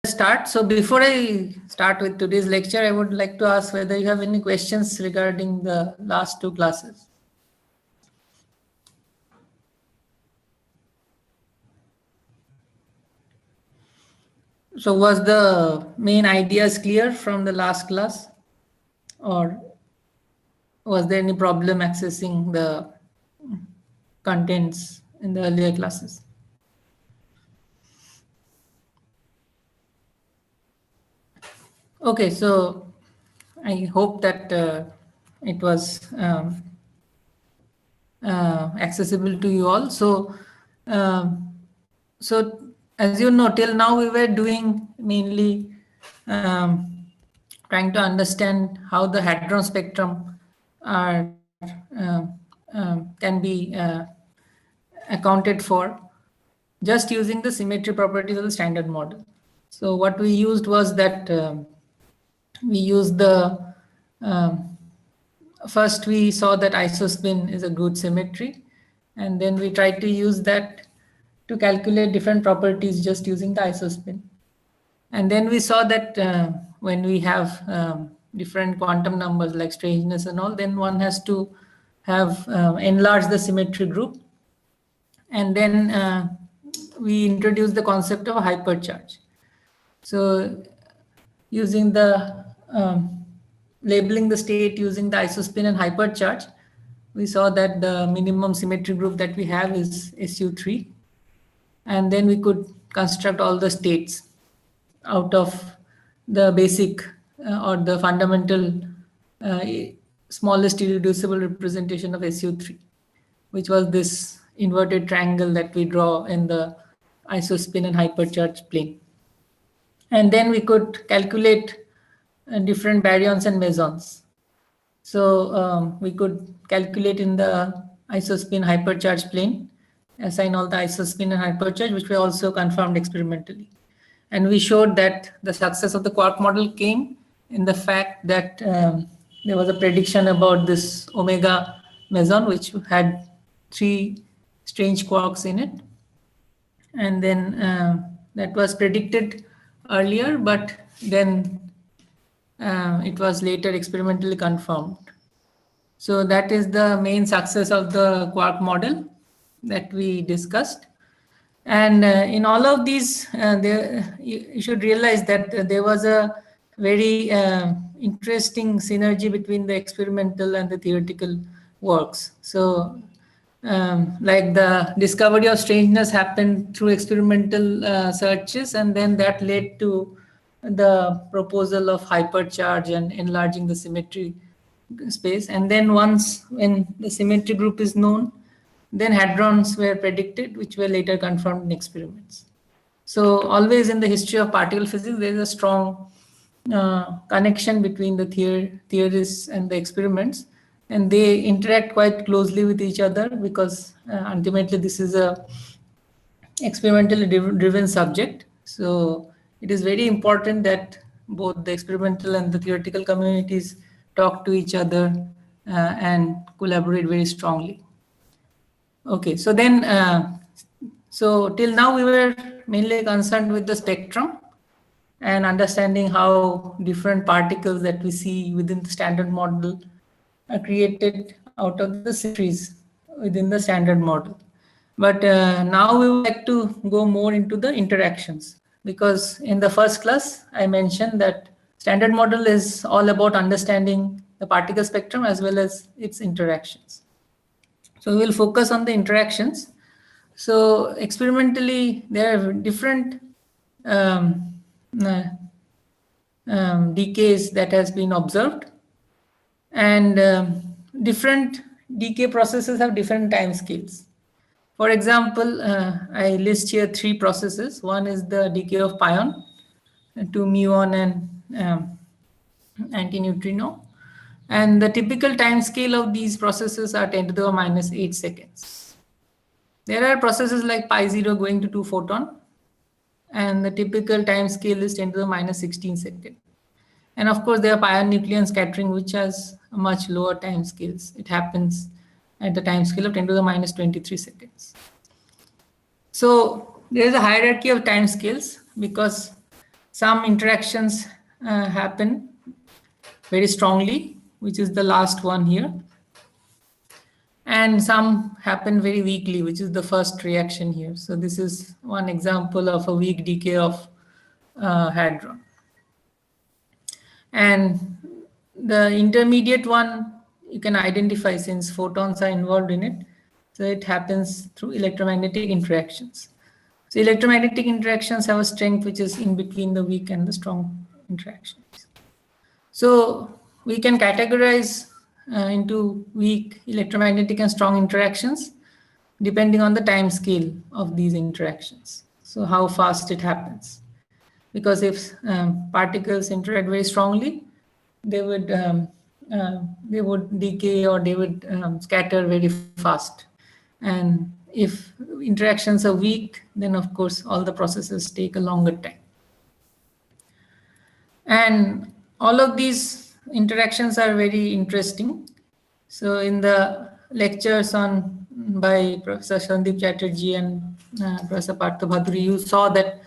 Start. So before I start with today's lecture, I would like to ask whether you have any questions regarding the last two classes. So was the main ideas clear from the last class, or was there any problem accessing the contents in the earlier classes? Okay, so I hope that it was accessible to you all. So, so as you know, till now we were doing mainly trying to understand how the hadron spectrum are can be accounted for just using the symmetry properties of the standard model. So what we used was that we used the first we saw that isospin is a good symmetry, and then we tried to use that to calculate different properties just using the isospin. And then we saw that when we have different quantum numbers like strangeness and all, then one has to have enlarged the symmetry group. And then we introduced the concept of a hypercharge. So using the labeling the state using the isospin and hypercharge, we saw that the minimum symmetry group that we have is SU3. And then we could construct all the states out of the basic or the fundamental smallest irreducible representation of SU3, which was this inverted triangle that we draw in the isospin and hypercharge plane. And then we could calculate different baryons and mesons. So we could calculate in the isospin hypercharge plane, assign all the isospin and hypercharge, which were also confirmed experimentally. And we showed that the success of the quark model came in the fact that there was a prediction about this omega meson, which had 3 strange quarks in it. And then that was predicted earlier, but then it was later experimentally confirmed. So that is the main success of the quark model that we discussed. And in all of these, you should realize that there was a very interesting synergy between the experimental and the theoretical works. So like the discovery of strangeness happened through experimental searches, and then that led to the proposal of hypercharge and enlarging the symmetry space. And then once when the symmetry group is known, then hadrons were predicted, which were later confirmed in experiments. So always in the history of particle physics, there is a strong connection between the theorists and the experiments, and they interact quite closely with each other because ultimately this is a experimentally driven subject. So it is very important that both the experimental and the theoretical communities talk to each other and collaborate very strongly. Okay, so then, so till now we were mainly concerned with the spectrum and understanding how different particles that we see within the standard model are created out of the symmetries within the standard model. But now we would like to go more into the interactions, because in the first class I mentioned that standard model is all about understanding the particle spectrum as well as its interactions. So we will focus on the interactions. So experimentally, there are different decays that has been observed, and different decay processes have different time scales. For example, I list here 3 processes. One is the decay of pion, 2 muon and antineutrino. And the typical time scale of these processes are 10 to the minus 8 seconds. There are processes like pi0 going to 2 photon, and the typical time scale is 10 to the minus 16 seconds. And of course, there are pion nucleon scattering, which has much lower time scales. It happens at the time scale of 10 to the minus 23 seconds. So there is a hierarchy of time scales because some interactions happen very strongly, which is the last one here. And some happen very weakly, which is the first reaction here. So this is one example of a weak decay of hadron. And the intermediate one you can identify since photons are involved in it. So it happens through electromagnetic interactions. So electromagnetic interactions have a strength which is in between the weak and the strong interactions. So we can categorize into weak electromagnetic and strong interactions depending on the time scale of these interactions. So how fast it happens. Because if particles interact very strongly, they would decay or they would scatter very fast. And if interactions are weak, then of course all the processes take a longer time. And all of these interactions are very interesting. So in the lectures by Professor Sandeep Chatterjee and Professor Partha Bhaduri, you saw that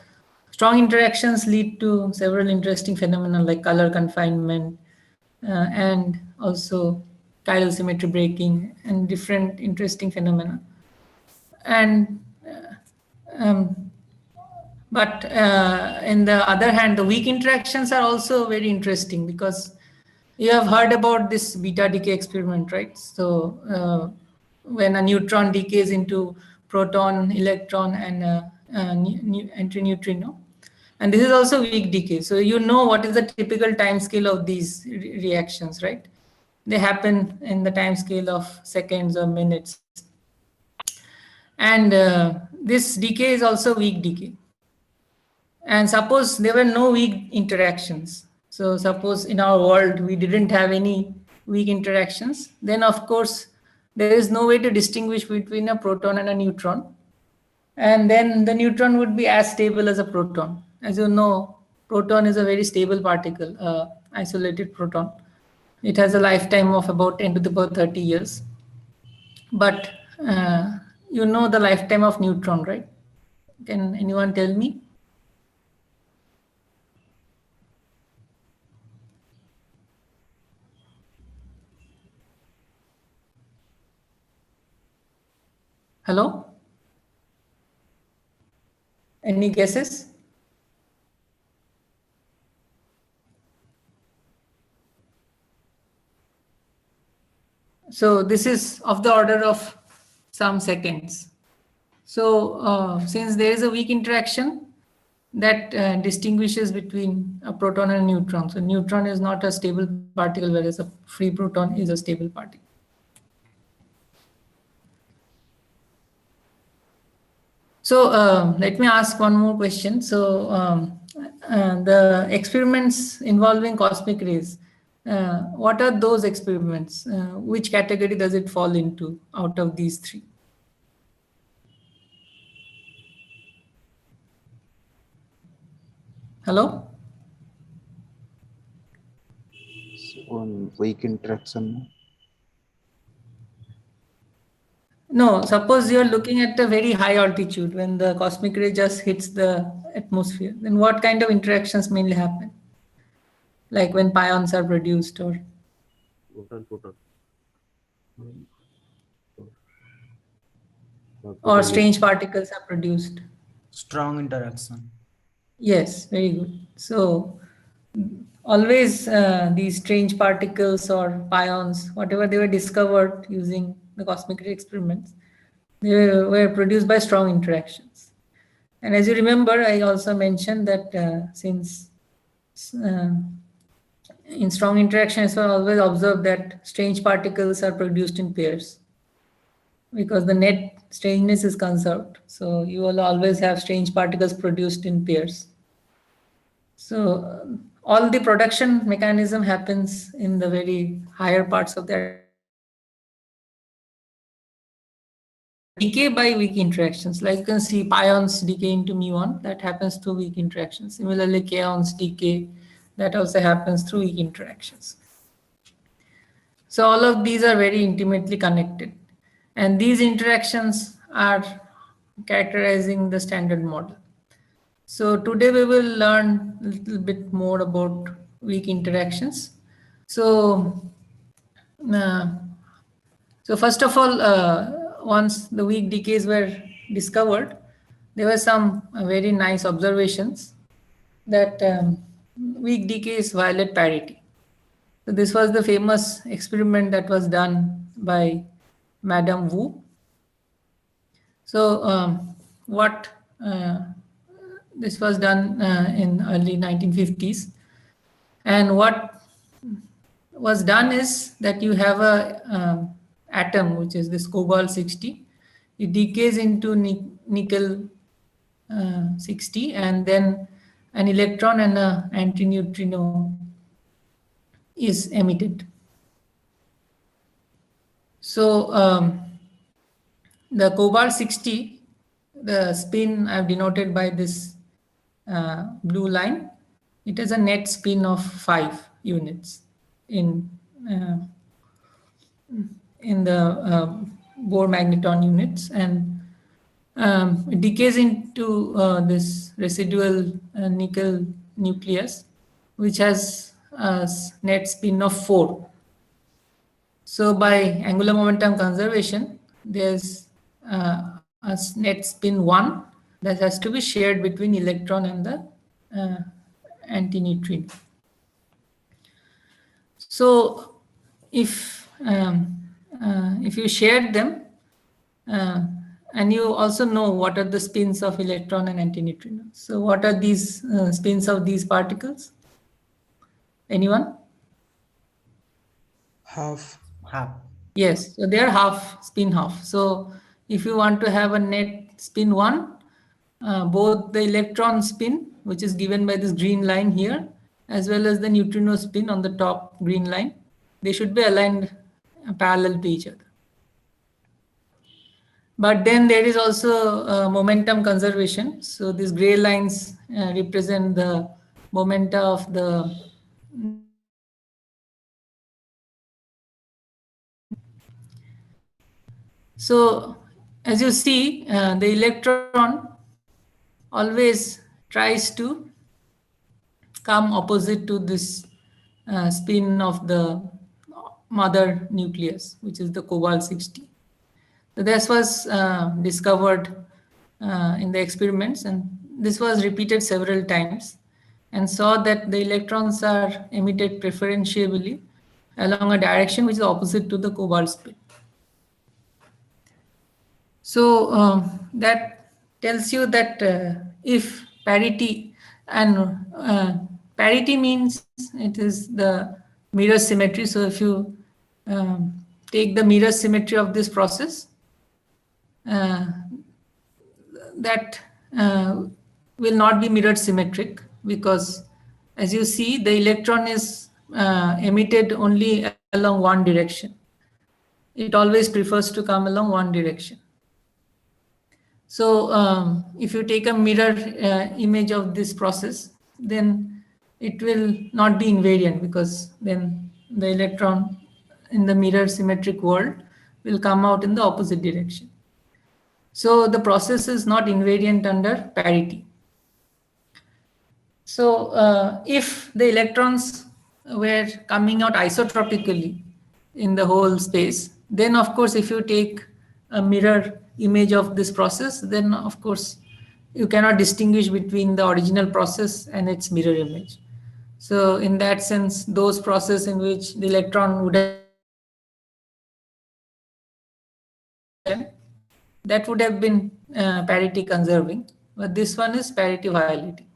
strong interactions lead to several interesting phenomena like color confinement and also chiral symmetry breaking and different interesting phenomena. And but in the other hand, the weak interactions are also very interesting because you have heard about this beta decay experiment, right? So when a neutron decays into proton, electron, and antineutrino, and this is also weak decay. So you know what is the typical time scale of these reactions, right? They happen in the time scale of seconds or minutes. And this decay is also weak decay. And suppose there were no weak interactions. So suppose in our world we didn't have any weak interactions, then of course there is no way to distinguish between a proton and a neutron. And then the neutron would be as stable as a proton. As you know, proton is a very stable particle, isolated proton. It has a lifetime of about 10 to the power 30 years. But you know the lifetime of neutron, right? Can anyone tell me? Hello? Any guesses? So this is of the order of some seconds. So since there is a weak interaction that distinguishes between a proton and a neutron. So neutron is not a stable particle, whereas a free proton is a stable particle. So let me ask one more question. So the experiments involving cosmic rays, what are those experiments? Which category does it fall into out of these three? Hello? On weak interaction. No, suppose you're looking at a very high altitude when the cosmic ray just hits the atmosphere, then what kind of interactions mainly happen? Like when pions are produced or strange particles are produced. Strong interaction. Yes, very good. So always these strange particles or pions, whatever they were discovered using the cosmic ray experiments, they were produced by strong interactions. And as you remember, I also mentioned that since in strong interactions, we always observe that strange particles are produced in pairs because the net strangeness is conserved. So you will always have strange particles produced in pairs. So all the production mechanism happens in the very higher parts of the decay by weak interactions. Like you can see pions decay into muon, that happens through weak interactions. Similarly, kaons decay, that also happens through weak interactions. So all of these are very intimately connected. And these interactions are characterizing the standard model. So today we will learn a little bit more about weak interactions. So, uh, so first of all, once the weak decays were discovered, there were some very nice observations that weak decays violate parity. So this was the famous experiment that was done by Madame Wu. So what this was done in early 1950s, and what was done is that you have a atom which is this cobalt-60. It decays into nickel 60, and then an electron and an antineutrino is emitted. So the cobalt-60, the spin I've denoted by this blue line, it has a net spin of 5 units in the Bohr magneton units, and it decays into this residual nickel nucleus, which has a net spin of 4. So by angular momentum conservation, there's a net spin 1 that has to be shared between electron and the antineutrino. So if you shared them, and you also know what are the spins of electron and antineutrino. So what are these spins of these particles? Anyone? Half. Half. Yes, so they are half, spin half. So if you want to have a net spin 1, both the electron spin, which is given by this green line here, as well as the neutrino spin on the top green line, they should be aligned parallel to each other. But then there is also momentum conservation. So these gray lines represent the momenta of the So as you see, the electron always tries to come opposite to this spin of the mother nucleus, which is the cobalt-60. So this was discovered in the experiments, and this was repeated several times, and saw that the electrons are emitted preferentially along a direction which is opposite to the cobalt spin. So that tells you that if parity, and parity means it is the mirror symmetry. So if you take the mirror symmetry of this process, that will not be mirrored symmetric, because as you see, the electron is emitted only along one direction. It always prefers to come along one direction. So if you take a mirror image of this process, then it will not be invariant, because then the electron in the mirror symmetric world will come out in the opposite direction. So the process is not invariant under parity. So if the electrons were coming out isotropically in the whole space, then of course if you take a mirror image of this process, then of course you cannot distinguish between the original process and its mirror image. So in that sense, those processes in which the electron would have, that would have been parity conserving, but this one is parity violating.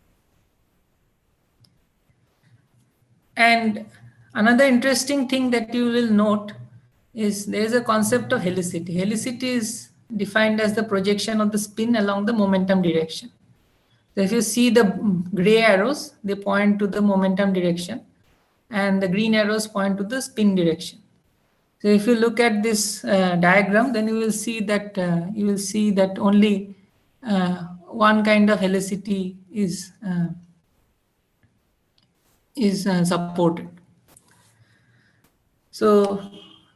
And another interesting thing that you will note is there is a concept of helicity. Helicity is defined as the projection of the spin along the momentum direction. So if you see the gray arrows, they point to the momentum direction, and the green arrows point to the spin direction. So if you look at this diagram, then you will see that only one kind of helicity is supported. So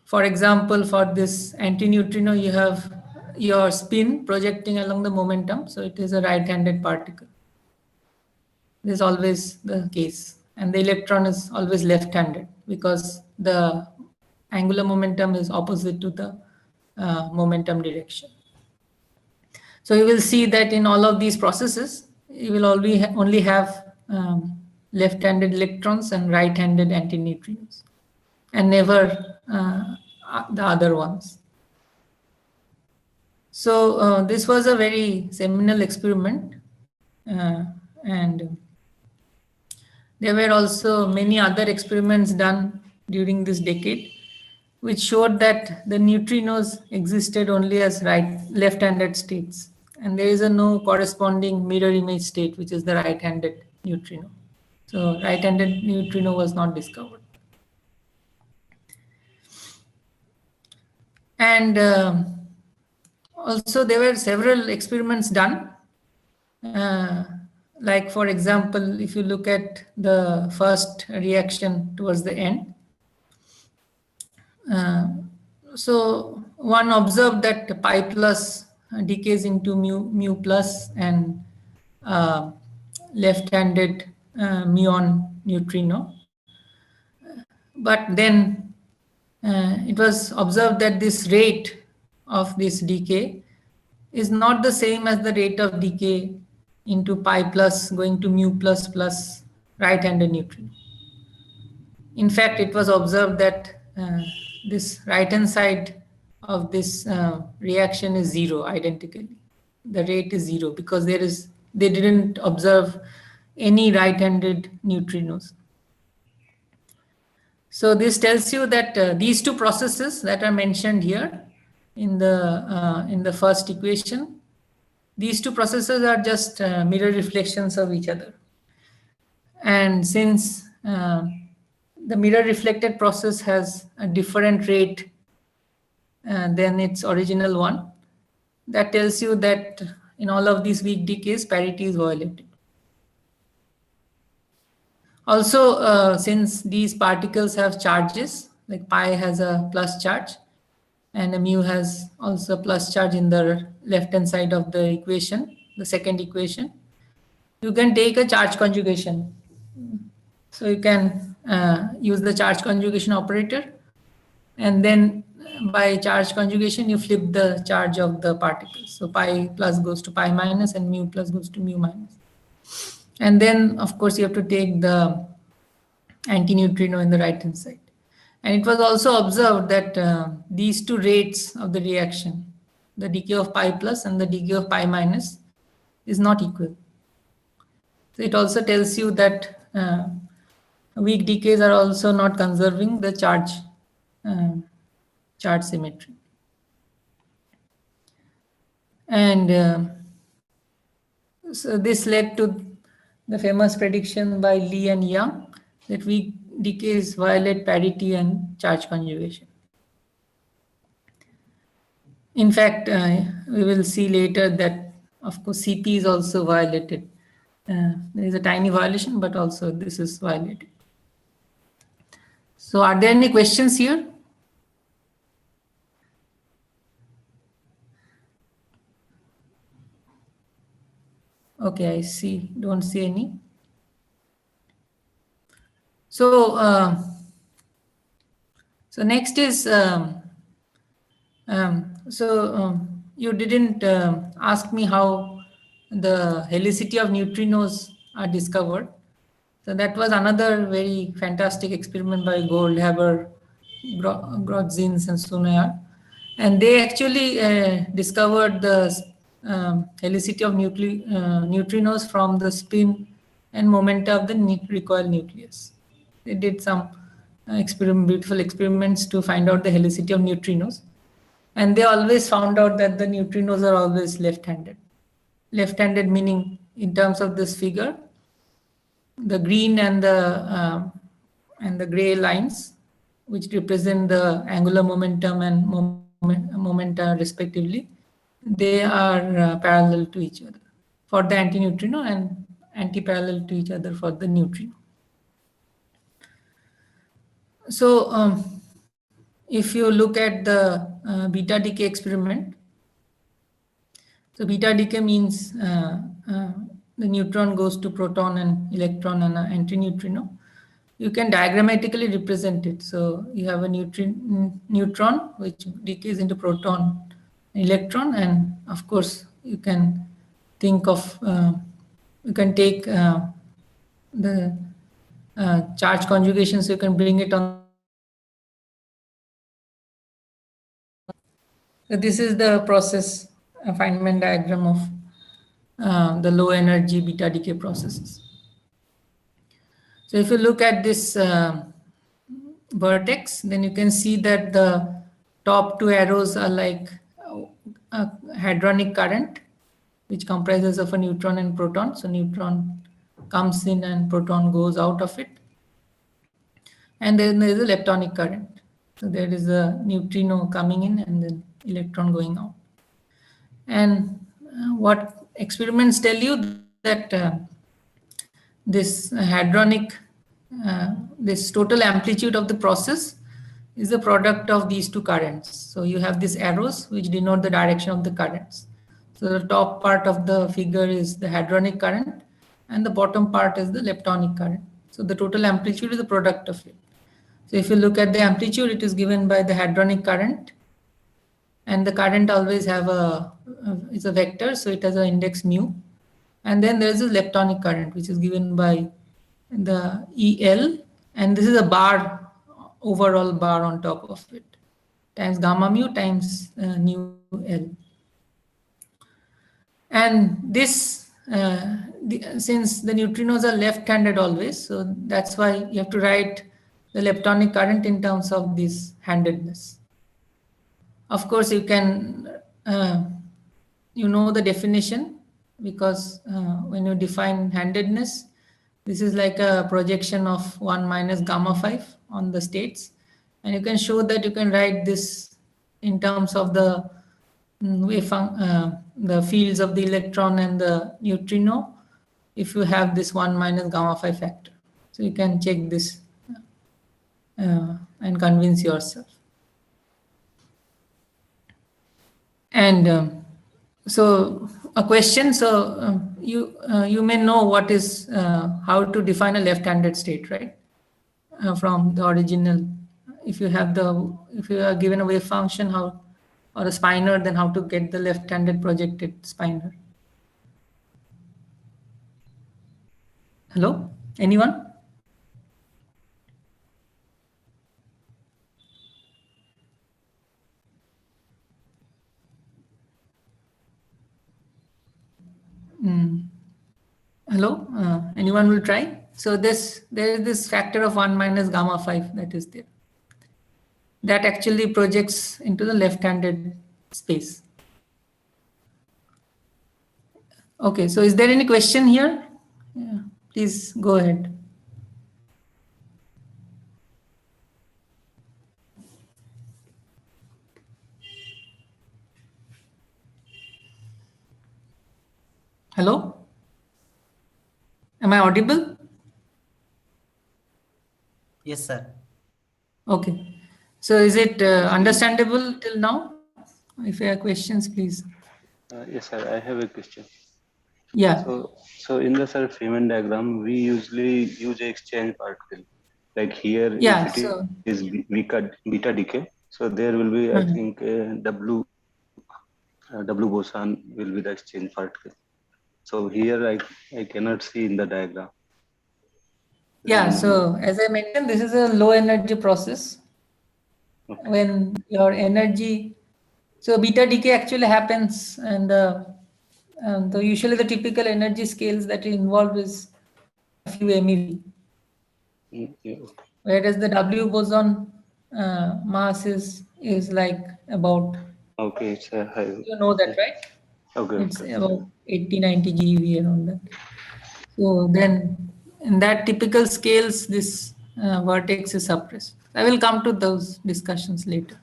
for example, for this antineutrino, you have your spin projecting along the momentum, so it is a right-handed particle. This is always the case. And the electron is always left-handed because the angular momentum is opposite to the momentum direction. So you will see that in all of these processes, you will only have left-handed electrons and right-handed antineutrinos, and never the other ones. So this was a very seminal experiment, and there were also many other experiments done during this decade, which showed that the neutrinos existed only as left-handed states, and there is no corresponding mirror image state, which is the right-handed neutrino. So right-handed neutrino was not discovered. And also there were several experiments done. Like for example, if you look at the first reaction towards the end, so one observed that pi plus decays into mu plus and left-handed muon neutrino. But then it was observed that this rate of this decay is not the same as the rate of decay into pi plus going to mu plus plus right-handed neutrino. In fact, it was observed that this right-hand side of this reaction is zero identically. The rate is zero because they didn't observe any right-handed neutrinos. So this tells you that these two processes that are mentioned here in the first equation, these two processes are just mirror reflections of each other. And since the mirror reflected process has a different rate than its original one, that tells you that in all of these weak decays, parity is violated. Also, since these particles have charges, like pi has a plus charge and a mu has also a plus charge in the left-hand side of the equation, the second equation, you can take a charge conjugation. So you can use the charge conjugation operator, and then by charge conjugation, you flip the charge of the particles. So pi plus goes to pi minus and mu plus goes to mu minus. And then, of course, you have to take the antineutrino in the right-hand side. And it was also observed that these two rates of the reaction, the decay of pi plus and the decay of pi minus, is not equal. So it also tells you that weak decays are also not conserving the charge symmetry. And so this led to the famous prediction by Lee and Young that weak decays violate parity and charge conjugation. In fact, we will see later that, of course, CP is also violated. There is a tiny violation, but also this is violated. So are there any questions here? Okay, I see. Don't see any. So, so next is, you didn't ask me how the helicity of neutrinos are discovered. So that was another very fantastic experiment by Goldhaber, Grodzins and Sunyar. And they actually discovered the helicity of neutrinos from the spin and momenta of the recoil nucleus. They did some beautiful experiments to find out the helicity of neutrinos. And they always found out that the neutrinos are always left-handed. Left-handed meaning, in terms of this figure, the green and the gray lines, which represent the angular momentum and momenta respectively, they are parallel to each other for the antineutrino and anti-parallel to each other for the neutrino. So if you look at the beta decay experiment, so beta decay means the neutron goes to proton and electron and an antineutrino, you can diagrammatically represent it. So you have a neutron which decays into proton, electron, and of course you can think of, you can take the charge conjugation, so you can bring it on. So this is the process Feynman diagram of the low energy beta decay processes. So if you look at this vertex, then you can see that the top two arrows are like a hadronic current, which comprises of a neutron and proton. So neutron comes in and proton goes out of it. And then there is a leptonic current. So there is a neutrino coming in and then electron going out. And what experiments tell you that this hadronic, this total amplitude of the process is the product of these two currents. So you have these arrows which denote the direction of the currents. So the top part of the figure is the hadronic current and the bottom part is the leptonic current. So the total amplitude is the product of it. So if you look at the amplitude, it is given by the hadronic current, and the current always have it's a vector, so it has an index mu. And then there is a leptonic current, which is given by the EL, and this is a bar, overall bar on top of it, times gamma mu times nu L. And this, since the neutrinos are left-handed always, so that's why you have to write the leptonic current in terms of this handedness. Of course, you can, you know the definition, because when you define handedness, this is like a projection of 1 minus gamma 5 on the states. And you can show that you can write this in terms of the the fields of the electron and the neutrino if you have this 1 minus gamma 5 factor. So you can check this and convince yourself. And so a question, so you may know what is, how to define a left-handed state, right? From the original, if you are given a wave function, how, or a spinor, then how to get the left-handed projected spinor. Hello, anyone? Hello, anyone will try? So there is this factor of 1 minus gamma 5 that is there. That actually projects into the left-handed space. Okay, so is there any question here? Yeah, please go ahead. Hello? Am I audible? Yes, sir. Okay. So is it understandable till now? If you have questions, please. Yes, sir. I have a question. Yeah. So in the Feynman diagram, we usually use a exchange particle. Like here, Yeah, if it is beta decay, so there will be, I think, W boson will be the exchange particle. So here I cannot see in the diagram. Yeah, so as I mentioned, this is a low energy process. Okay. When your energy, so beta decay actually happens, and usually the typical energy scales that are involved is a few MeV. Yeah. Whereas the W boson mass is like about, okay, it's a high. You know that, right? Okay. It's about 80-90 GeV around that. So then in that typical scales, this vertex is suppressed. I will come to those discussions later.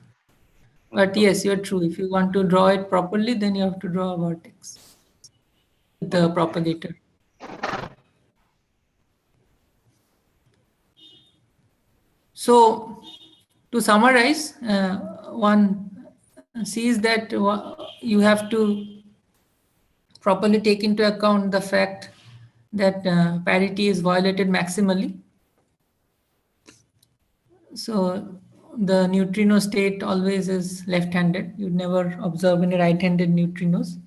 But yes, you're true. If you want to draw it properly, then you have to draw a vertex with the propagator. So to summarize, one sees that you have to properly take into account the fact that parity is violated maximally. So the neutrino state always is left-handed. You never observe any right-handed neutrinos.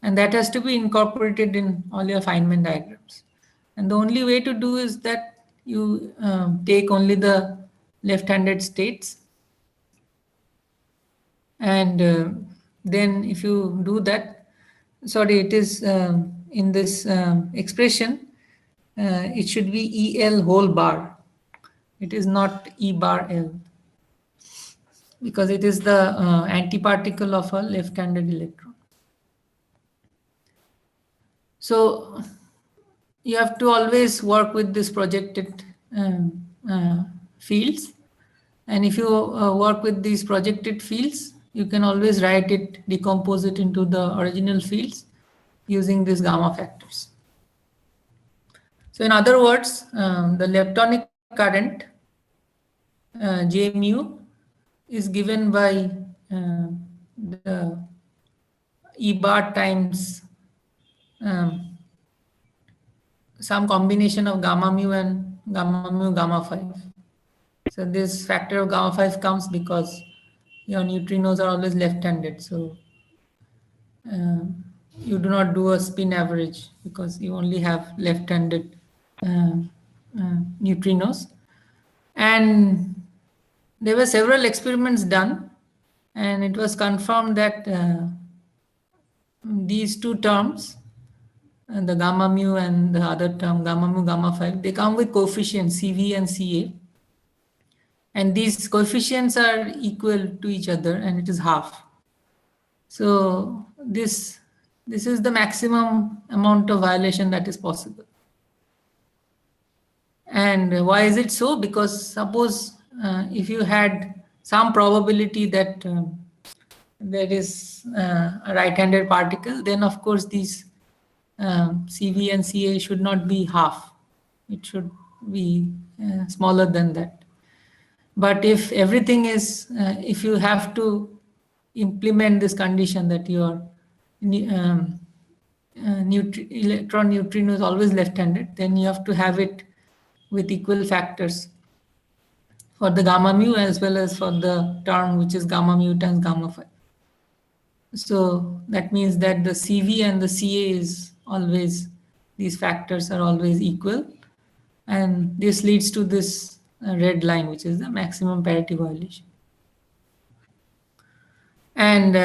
And that has to be incorporated in all your Feynman diagrams. And the only way to do is that you take only the left-handed states. And then if you do that, sorry, it is in this expression, it should be EL whole bar. It is not E bar L, because it is the antiparticle of a left-handed electron. So you have to always work with this projected fields. And if you work with these projected fields, you can always write it, decompose it into the original fields using these gamma factors. So in other words, the leptonic current J mu is given by the E bar times some combination of gamma mu and gamma 5. So this factor of gamma 5 comes because your neutrinos are always left-handed. So you do not do a spin average because you only have left-handed neutrinos. And there were several experiments done, and it was confirmed that these two terms, the gamma mu and the other term gamma mu gamma 5, they come with coefficients CV and CA, and these coefficients are equal to each other, and it is half. So this is the maximum amount of violation that is possible. And why is it so? Because suppose if you had some probability that there is a right-handed particle, then of course these CV and CA should not be half. It should be smaller than that. But if everything is, if you have to implement this condition that your electron neutrino is always left-handed, then you have to have it with equal factors for the gamma mu as well as for the term which is gamma mu times gamma 5. So that means that the CV and the CA is always, these factors are always equal. And this leads to this red line, which is the maximum parity violation. And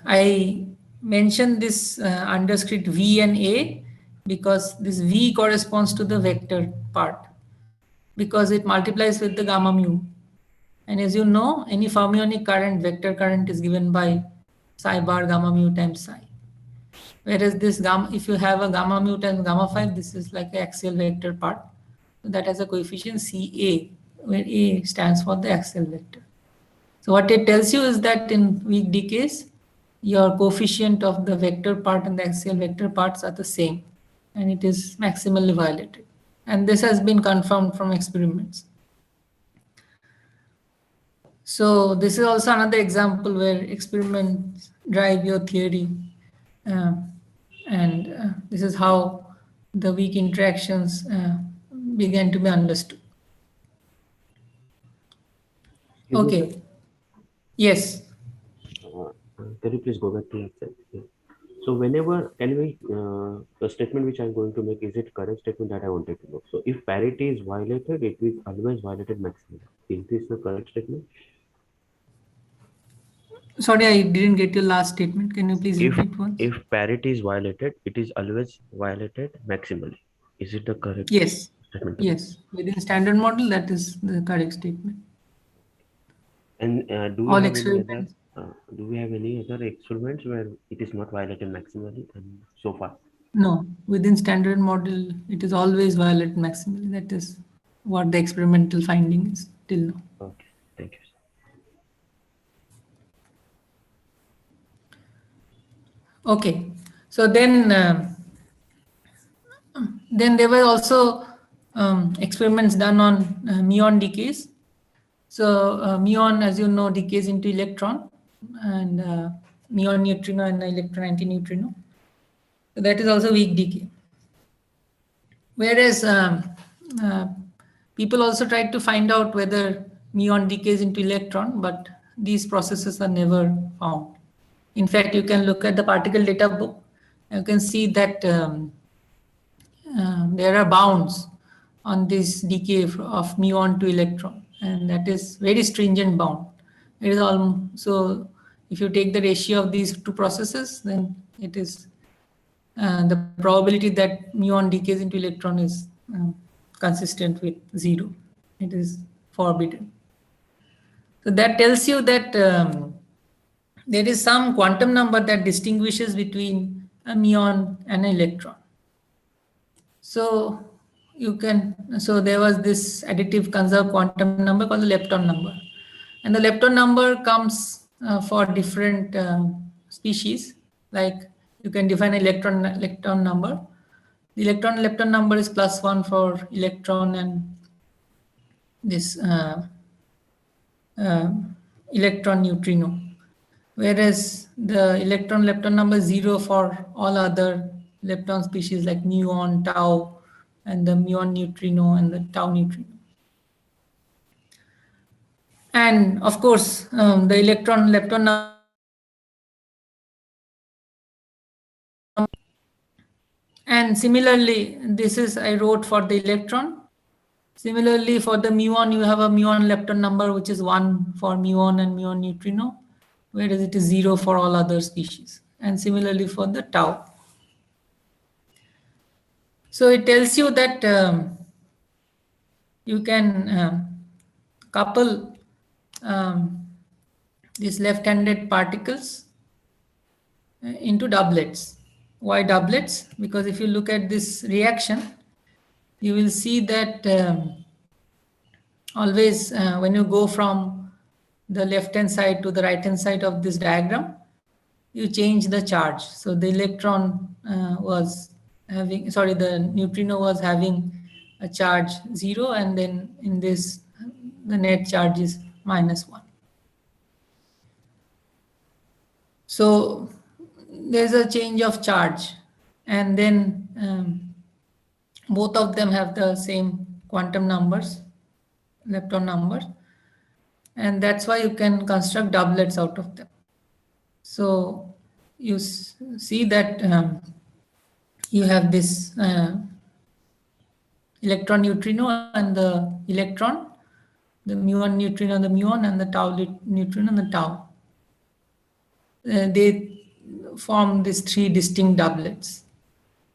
I mentioned this underscript V and A because this V corresponds to the vector part, because it multiplies with the gamma mu. And as you know, any fermionic current, vector current, is given by psi bar gamma mu times psi. Whereas this gamma, if you have a gamma mu times gamma 5, this is like the axial vector part. So that has a coefficient Ca, where A stands for the axial vector. So what it tells you is that in weak decays, your coefficient of the vector part and the axial vector parts are the same, and it is maximally violated. And this has been confirmed from experiments. So this is also another example where experiments drive your theory. And this is how the weak interactions began to be understood. Okay. Yes. Can you please go back to that slide? Yeah. So whenever, the statement which I'm going to make, is it correct statement that I wanted to know? So if parity is violated, it is always violated maximum. Is this the correct statement? Sorry, I didn't get your last statement. Can you please If repeat once? if parity is violated, it is always violated maximally. Is it the correct Yes. statement? Yes. Within standard model, that is the correct statement. And do we All have any other? experiments. Do we have any other experiments where it is not violated maximally? And so far, No, within standard model, it is always violated maximally. That is what the experimental finding is till now. okay. Thank you. Okay. So then there were also experiments done on muon decays. So muon, as you know, decays into electron, and muon neutrino and electron antineutrino. So that is also weak decay. Whereas people also tried to find out whether muon decays into electron, but these processes are never found. In fact, you can look at the particle data book. You can see that there are bounds on this decay of muon to electron, and that is very stringent bound. It is all so. If you take the ratio of these two processes, then it is the probability that muon decays into electron is consistent with 0. It is forbidden. So that tells you that there is some quantum number that distinguishes between a muon and an electron. So there was this additive conserved quantum number called the lepton number. And the lepton number comes for different species. Like you can define an lepton number. The lepton number is +1 for electron and this electron neutrino. Whereas the lepton number is 0 for all other lepton species like muon, tau, and the muon neutrino and the tau neutrino. And of course, the lepton number. And similarly, this is I wrote for the electron. Similarly, for the muon, you have a muon lepton number, which is 1 for muon and muon neutrino, whereas it is 0 for all other species. And similarly for the tau. So it tells you that you can couple these left-handed particles into doublets. Why doublets? Because if you look at this reaction, you will see that always when you go from the left-hand side to the right-hand side of this diagram, you change the charge. So the electron the neutrino was having a charge 0, and then in this, the net charge is -1. So there's a change of charge, and then both of them have the same quantum numbers, lepton numbers, and that's why you can construct doublets out of them. So you see that you have this electron neutrino and the electron, the muon neutrino and the muon, and the tau neutrino and the tau. They form these 3 distinct doublets.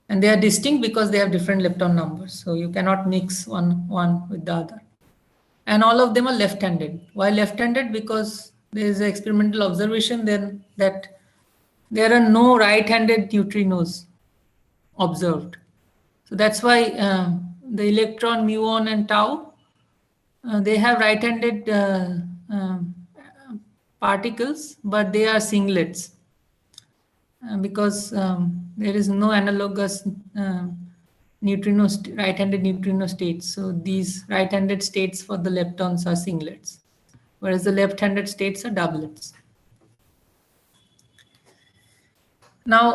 And they are distinct because they have different lepton numbers. So you cannot mix one with the other. And all of them are left-handed. Why left-handed? Because there is an experimental observation then that there are no right-handed neutrinos observed. So that's why the electron, muon, and tau, they have right-handed particles, but they are singlets. Because there is no analogous right-handed neutrino states. So these right-handed states for the leptons are singlets, whereas the left-handed states are doublets. Now,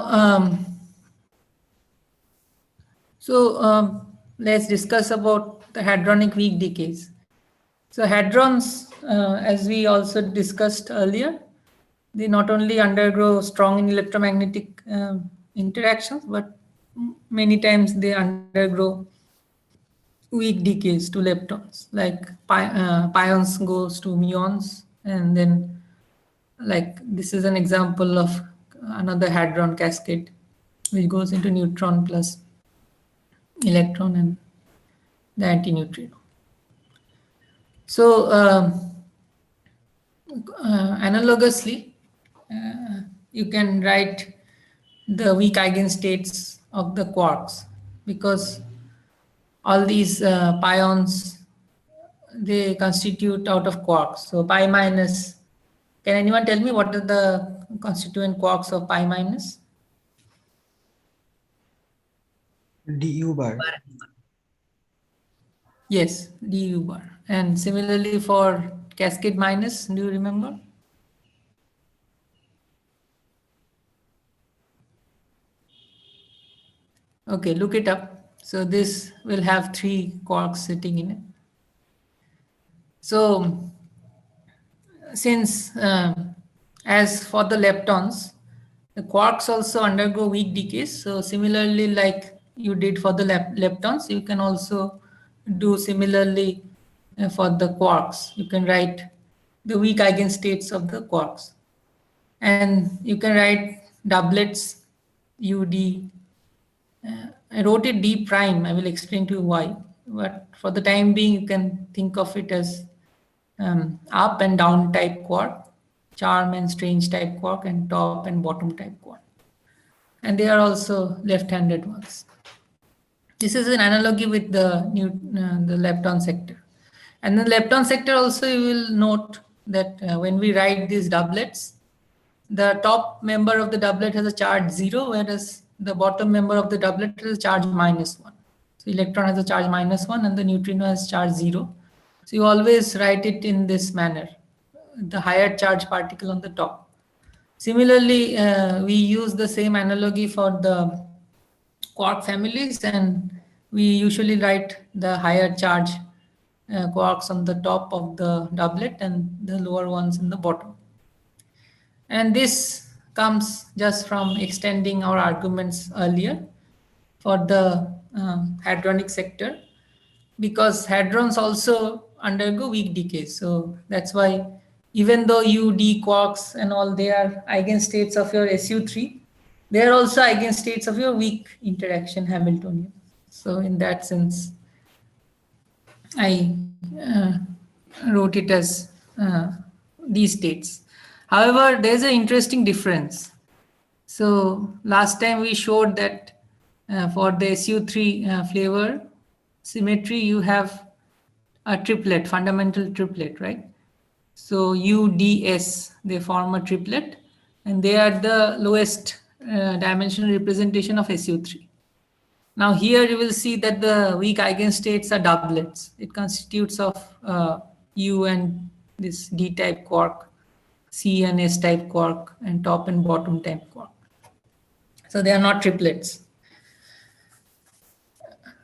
let's discuss about the hadronic weak decays. So hadrons, as we also discussed earlier, they not only undergo strong electromagnetic interactions, but many times they undergo weak decays to leptons, like pions goes to muons, and then like this is an example of another hadron cascade, which goes into neutron plus electron and the antineutrino. So analogously, you can write the weak eigenstates of the quarks, because all these pions, they constitute out of quarks. So pi minus, can anyone tell me what are the constituent quarks of pi minus? du bar. Yes, du bar. And similarly for cascade minus, do you remember? Okay, look it up. So this will have 3 quarks sitting in it. So since as for the leptons, the quarks also undergo weak decays. So similarly, like you did for the leptons, you can also do similarly for the quarks. You can write the weak eigenstates of the quarks. And you can write doublets UD. I wrote it D prime. I will explain to you why. But for the time being, you can think of it as up and down type quark, charm and strange type quark, and top and bottom type quark. And they are also left-handed ones. This is an analogy with the lepton sector. And the lepton sector also, you will note that when we write these doublets, the top member of the doublet has a charge 0, whereas the bottom member of the doublet has a charge -1. So electron has a charge -1 and the neutrino has charge 0. So you always write it in this manner, the higher charge particle on the top. Similarly, we use the same analogy for the quark families, and we usually write the higher charge quarks on the top of the doublet and the lower ones in the bottom. And this comes just from extending our arguments earlier for the hadronic sector, because hadrons also undergo weak decay. So that's why even though UD quarks and all, they are eigenstates of your SU3, they are also eigenstates of your weak interaction Hamiltonian. So in that sense, I wrote it as these states. However, there's an interesting difference. So last time we showed that for the SU3 flavor symmetry, you have a triplet, fundamental triplet, right? So UDS, they form a triplet, and they are the lowest dimensional representation of SU3. Now here you will see that the weak eigenstates are doublets. It constitutes of U and this D-type quark, C and S-type quark, and top and bottom type quark. So they are not triplets.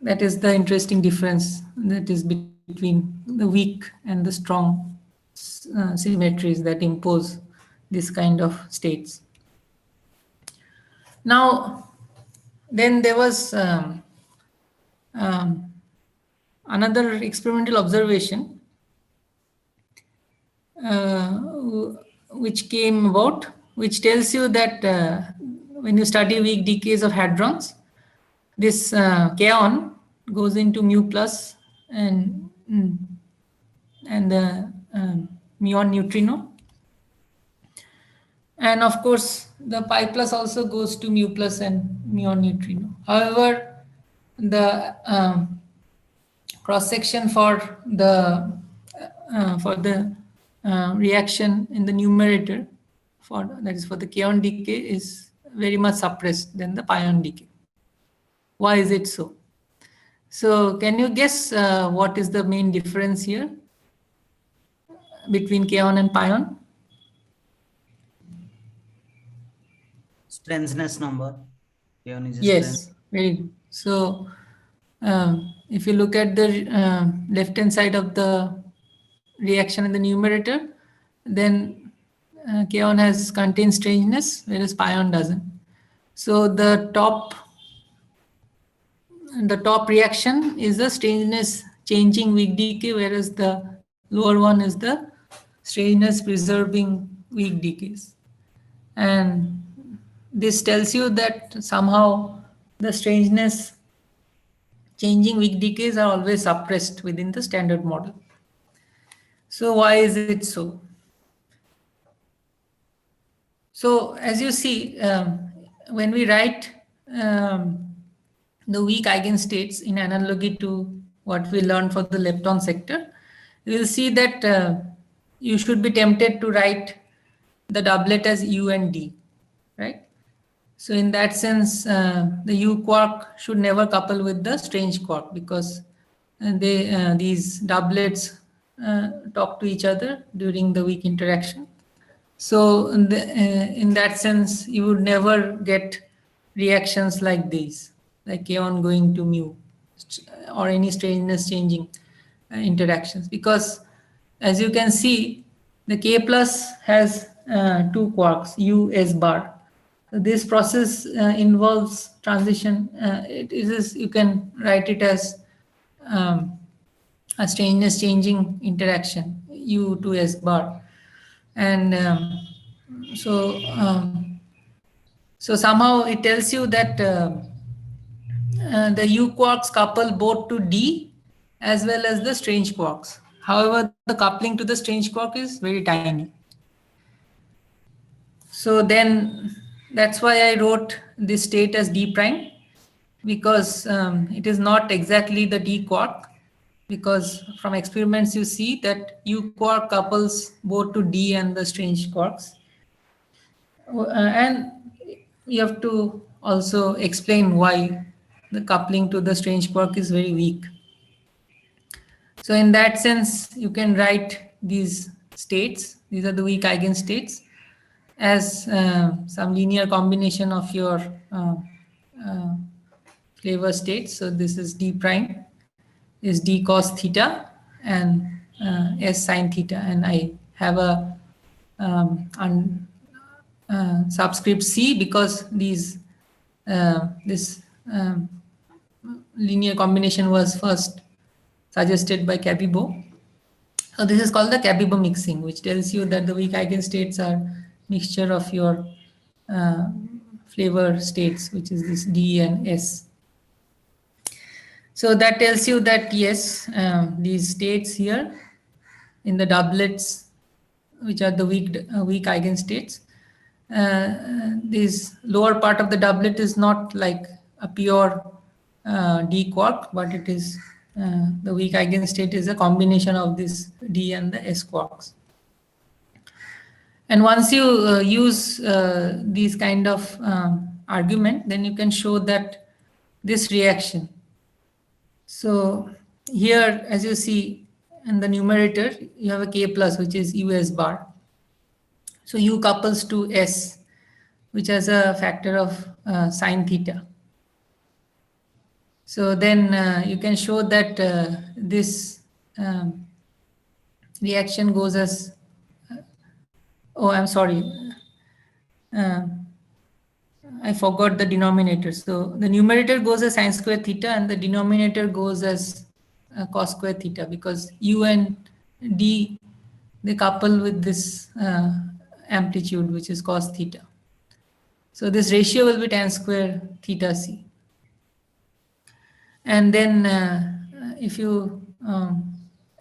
That is the interesting difference that is between the weak and the strong symmetries that impose this kind of states. Now, then there was another experimental observation which came about, which tells you that when you study weak decays of hadrons, this kaon goes into mu plus and the muon neutrino. And of course, the pi plus also goes to mu plus and muon neutrino. However, the cross section for the reaction in the numerator, that is for the kaon decay, is very much suppressed than the pion decay. Why is it so? So can you guess what is the main difference here between kaon and pion? Strangeness number. Yes, very good. So if you look at the left-hand side of the reaction in the numerator, then kaon contains strangeness, whereas pion doesn't. So the top reaction is the strangeness changing weak decay, whereas the lower one is the strangeness preserving weak decays. And this tells you that somehow the strangeness changing weak decays are always suppressed within the standard model. So why is it so? So as you see, when we write the weak eigenstates in analogy to what we learned for the lepton sector, you will see that you should be tempted to write the doublet as U and D, right? So in that sense, the U quark should never couple with the strange quark, because these doublets talk to each other during the weak interaction. So in that sense, you would never get reactions like these, like kaon going to mu. or any strangeness changing interactions, because as you can see, the K plus has two quarks, U S bar. So this process involves transition. It is, you can write it as a strangeness changing interaction, U to S bar. And so somehow it tells you that the U quarks couple both to D as well as the strange quarks. However, the coupling to the strange quark is very tiny. So then that's why I wrote this state as D prime, because it is not exactly the D quark, because from experiments you see that U quark couples both to D and the strange quarks. And you have to also explain why the coupling to the strange quark is very weak. So in that sense, you can write these states, these are the weak eigenstates, as some linear combination of your flavor states. So this is D prime is D cos theta and S sin theta, and I have a subscript C because this linear combination was first suggested by Cabibbo. So this is called the Cabibbo mixing, which tells you that the weak eigenstates are mixture of your flavor states, which is this D and S. So that tells you that yes, these states here in the doublets, which are the weak eigenstates, this lower part of the doublet is not like a pure D quark, but it is the weak eigenstate is a combination of this D and the S quarks. And once you use these kind of argument, then you can show that this reaction. So here, as you see in the numerator, you have a K plus, which is US bar. So U couples to S, which has a factor of sine theta. So then you can show that this reaction goes as, oh, I'm sorry. I forgot the denominator. So the numerator goes as sine square theta and the denominator goes as cos square theta, because U and D, they couple with this amplitude, which is cos theta. So this ratio will be tan square theta C. And then if you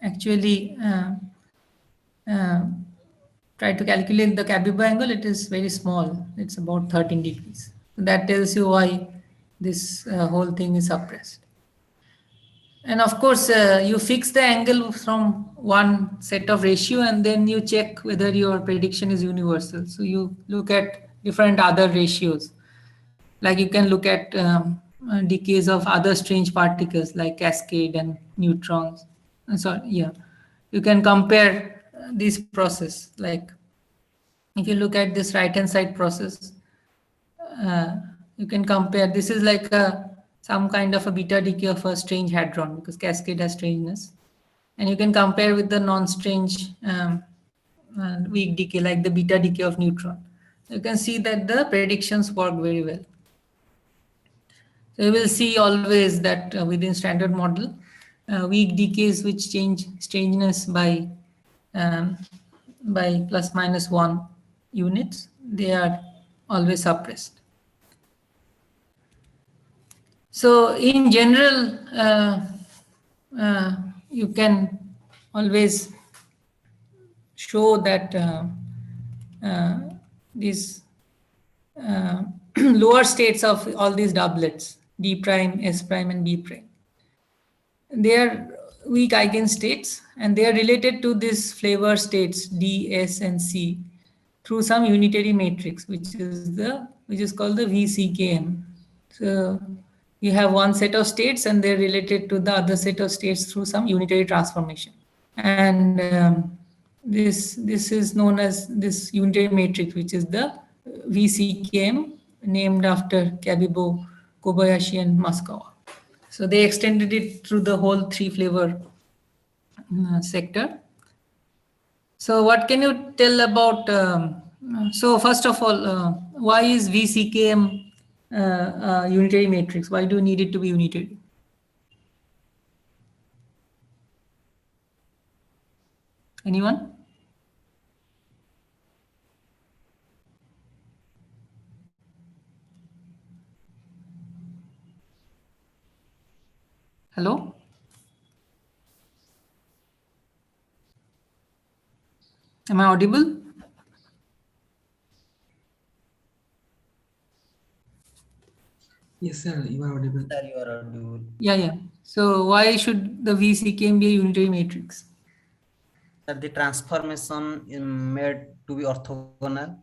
actually try to calculate the Cabibbo angle, it is very small. It's about 13 degrees. So that tells you why this whole thing is suppressed. And of course, you fix the angle from one set of ratio and then you check whether your prediction is universal. So you look at different other ratios. Like you can look at decays of other strange particles like cascade and neutrons. You can compare this process. Like if you look at this right hand side process, you can compare. This is like some kind of a beta decay of a strange hadron, because cascade has strangeness, and you can compare with the non-strange weak decay like the beta decay of neutron. You can see that the predictions work very well. So you will see always that within standard model, weak decays which change strangeness by plus minus 1 units, they are always suppressed. So in general, you can always show that these lower states of all these doublets, D prime, S prime, and B prime, they are weak eigenstates, and they are related to these flavor states D, S, and C through some unitary matrix, which is called the VCKM. So you have one set of states, and they're related to the other set of states through some unitary transformation. And this is known as this unitary matrix, which is the VCKM, named after Cabibbo, Kobayashi, and Maskawa. So they extended it through the whole 3 flavor sector. So what can you tell about, so first of all, why is VCKM unitary matrix? Why do you need it to be unitary? Anyone? Hello? Am I audible? Yes, sir, you are audible. Sir, you are audible. Yeah. So why should the VCKM be a unitary matrix? Sir, the transformation is made to be orthogonal.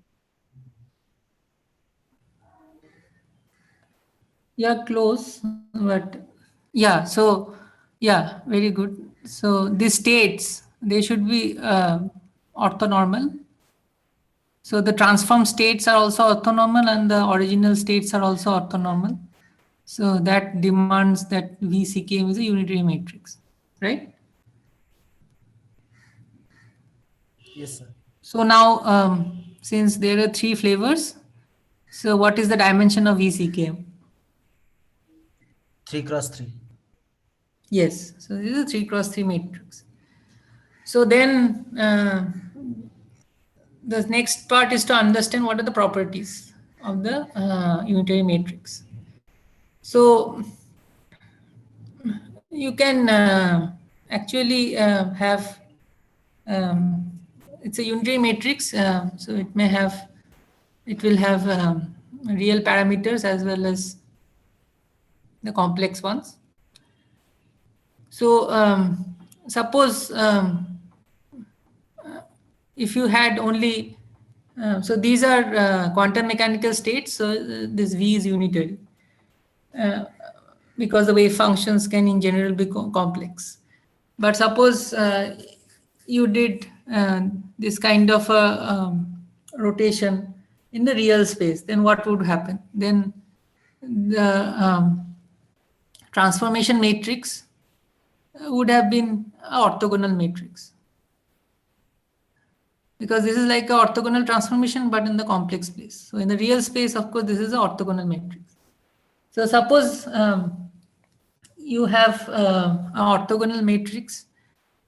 Yeah, close, but yeah, so yeah, very good. So the states, they should be orthonormal. So the transform states are also orthonormal and the original states are also orthonormal. So that demands that VCKM is a unitary matrix, right? Yes, sir. So now, since there are 3 flavors, so what is the dimension of VCKM? 3 cross 3. Yes, so this is a 3 cross 3 matrix. So then the next part is to understand what are the properties of the unitary matrix. So you can actually have, it's a unitary matrix, so it will have real parameters as well as the complex ones. So suppose if you had only, so these are quantum mechanical states, so this V is unitary because the wave functions can in general be complex. But suppose you did this kind of a rotation in the real space, then what would happen? Then the transformation matrix would have been an orthogonal matrix, because this is like an orthogonal transformation but in the complex place. So in the real space, of course, this is an orthogonal matrix. So suppose you have an orthogonal matrix,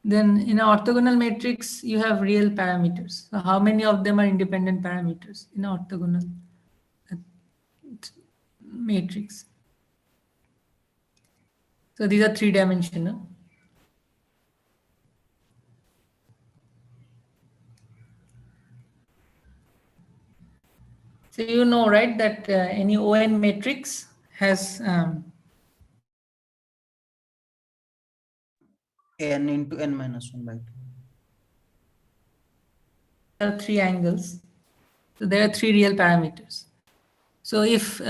then in an orthogonal matrix you have real parameters. So how many of them are independent parameters in an orthogonal matrix? So these are 3-dimensional. So you know, right, that any ON matrix has N into n minus 1 by 2. there are 3 angles. So there are 3 real parameters. So if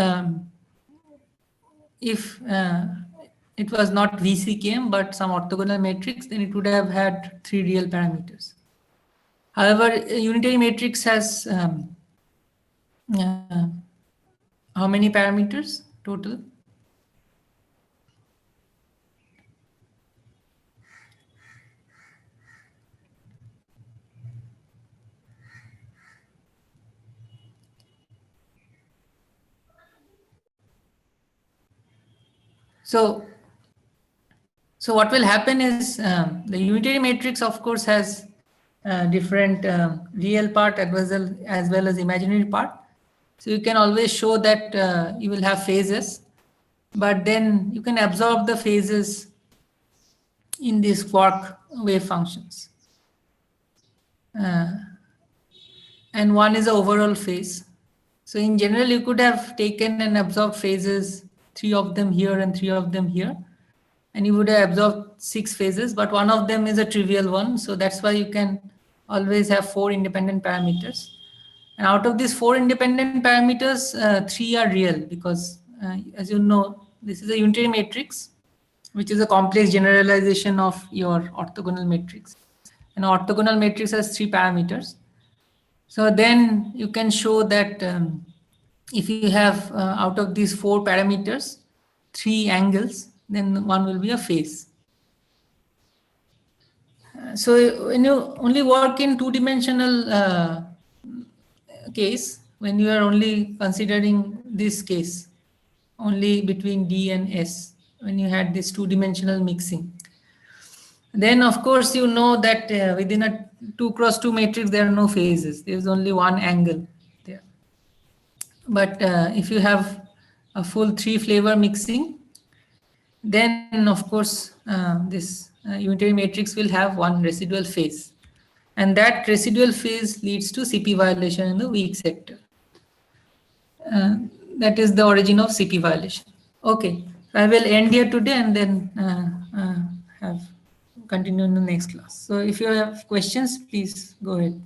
it was not VCKM but some orthogonal matrix, then it would have had 3 real parameters. However, a unitary matrix has how many parameters total? So what will happen is the unitary matrix, of course, has different real part as well as imaginary part. So you can always show that you will have phases, but then you can absorb the phases in these quark wave functions. And one is the overall phase. So in general, you could have taken and absorbed phases, 3 of them here and 3 of them here, and you would have absorbed 6 phases, but one of them is a trivial one. So that's why you can always have 4 independent parameters. And out of these 4 independent parameters, 3 are real because, as you know, this is a unitary matrix, which is a complex generalization of your orthogonal matrix. An orthogonal matrix has 3 parameters. So then you can show that if you have out of these 4 parameters, 3 angles, then one will be a phase. So when you only work in two-dimensional case, when you are only considering this case, only between D and S, when you had this two-dimensional mixing, then of course you know that within a 2x2 matrix there are no phases, there is only one angle there. But if you have a full 3-flavor mixing, then of course this unitary matrix will have one residual phase, and that residual phase leads to CP violation in the weak sector. That is the origin of CP violation. Okay, I will end here today and then have continue in the next class. So if you have questions, please go ahead.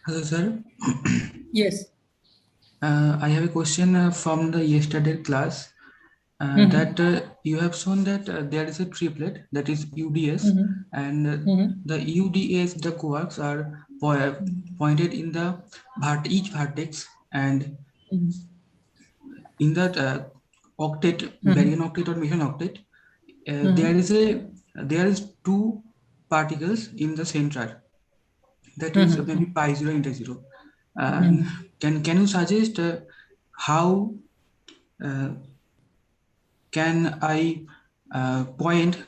Hello, sir. Yes. I have a question from the yesterday class. That you have shown that there is a triplet, that is UDS, and the UDS, the quarks are pointed in the each vertex, and in that octet, baryon octet or meson octet, there is 2 particles in the center. That is maybe pi 0 into 0. Can you suggest how can I point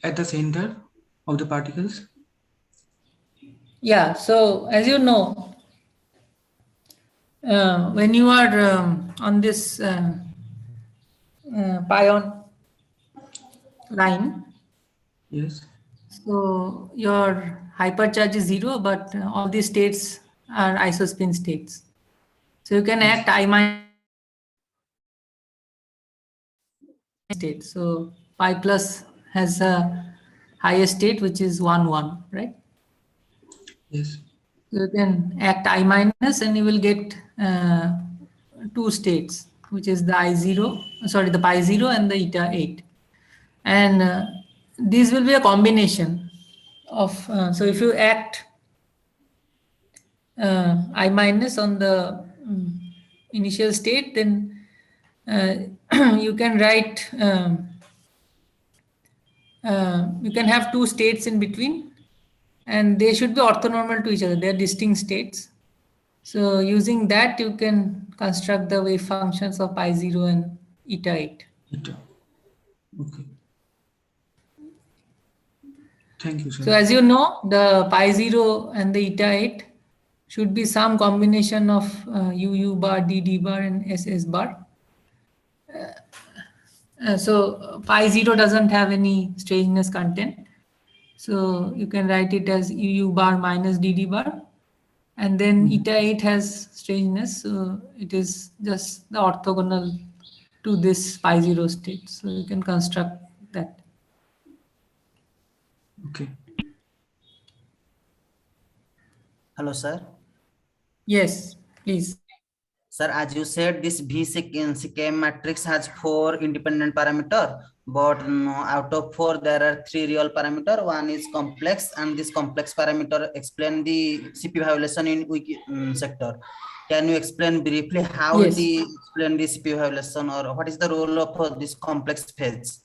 at the center of the particles? Yeah, so as you know, when you are on this pion line, Yes. so your hypercharge is 0, but all these states are isospin states. So you can act I minus state. So pi plus has a highest state, which is 1, 1, right? Yes. So you can act I minus and you will get 2 states, which is the the pi 0 and the eta 8. And these will be a combination of, so if you act I minus on the initial state, then you can write, you can have 2 states in between, and they should be orthonormal to each other. They are distinct states. So using that, you can construct the wave functions of pi 0 and eta 8. Eta. Okay. Thank you, sir. So as you know, the pi 0 and the eta 8 should be some combination of UU bar, DD bar, and SS bar. So pi 0 doesn't have any strangeness content. So you can write it as UU bar minus DD bar. And then eta 8 has strangeness. So it is just the orthogonal to this pi 0 state. So you can construct that. Okay. Hello, sir. Yes, please. Sir, as you said, this VCK matrix has 4 independent parameter, but out of 4, there are 3 real parameter. One is complex, and this complex parameter explain the CP violation in weak sector. Can you explain briefly how Yes. the explain the CP violation, or what is the role of this complex phase?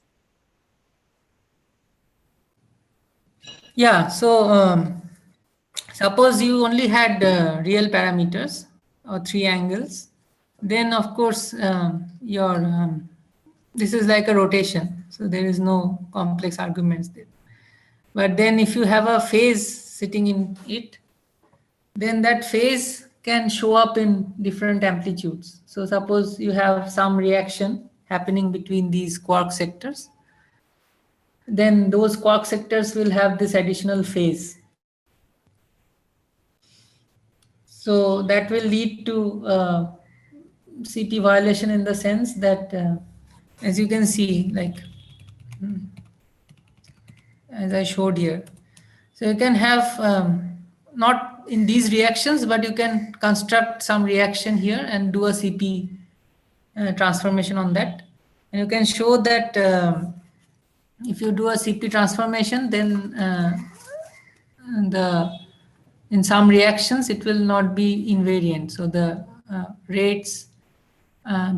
Yeah, so suppose you only had real parameters or 3 angles, then of course this is like a rotation, so there is no complex arguments there. But then if you have a phase sitting in it, then that phase can show up in different amplitudes. So suppose you have some reaction happening between these quark sectors, then those quark sectors will have this additional phase. So that will lead to CP violation in the sense that, as you can see, like as I showed here. So you can have not in these reactions, but you can construct some reaction here and do a CP transformation on that. And you can show that if you do a CP transformation, then in some reactions, it will not be invariant. So the rates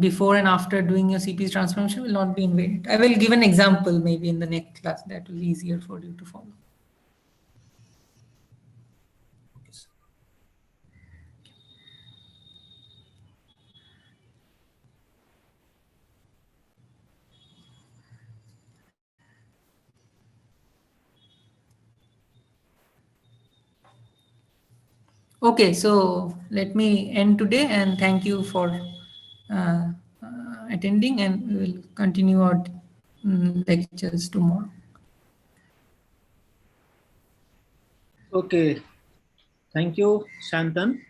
before and after doing your CP transformation will not be invariant. I will give an example maybe in the next class that will be easier for you to follow. Okay, so let me end today and thank you for attending, and we will continue our lectures tomorrow. Okay, thank you, Sayantan.